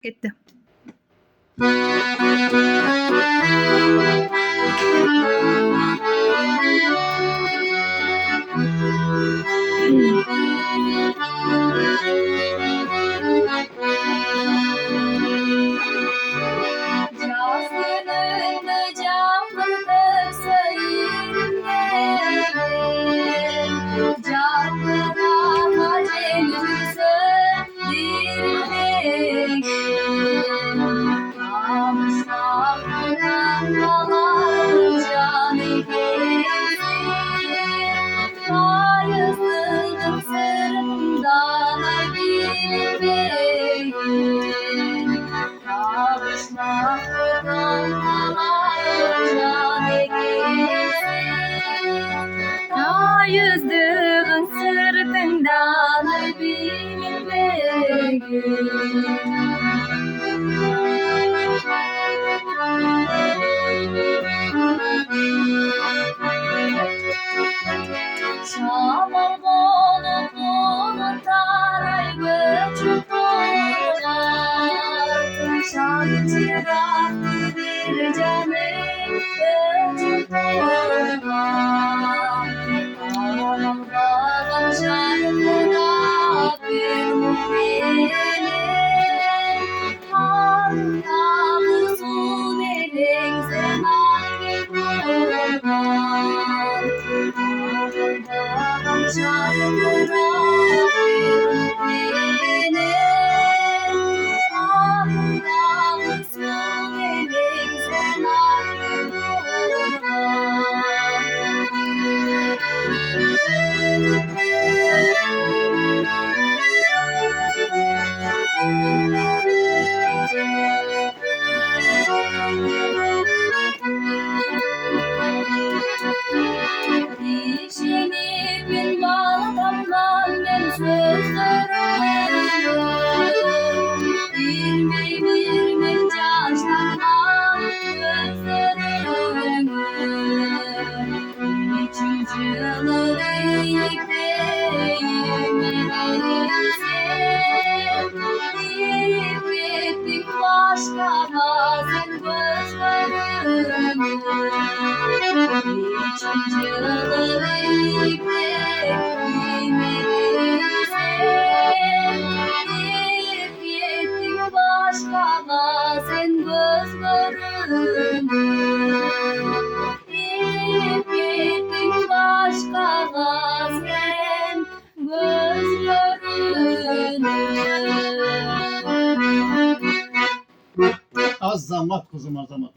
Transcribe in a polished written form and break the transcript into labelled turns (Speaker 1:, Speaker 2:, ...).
Speaker 1: Кетти. Yüzdüğün sırtından Şamal bolup taray göçüp doğar Şarkırak bir canım göçüp doğar Ağlamdan şarkıda bir muhtelim Ağlamızın elin sen ayrı kurban Ağlamdan şarkıda bir muhtelim Ağlamızın elin sen ayrı kurban İşinipin bağlamdan ben sözlerim Bilmeyim yaşlardan gözlerim Üçüncü yılı bekleyim sen Deyip ettik başka bazen gözlerim Üçüncü yılı bekleyim sen Deyip ettik başka bazen gözlerim Deyip ettik başka bazen gözlerim
Speaker 2: Azamat kızım azamat.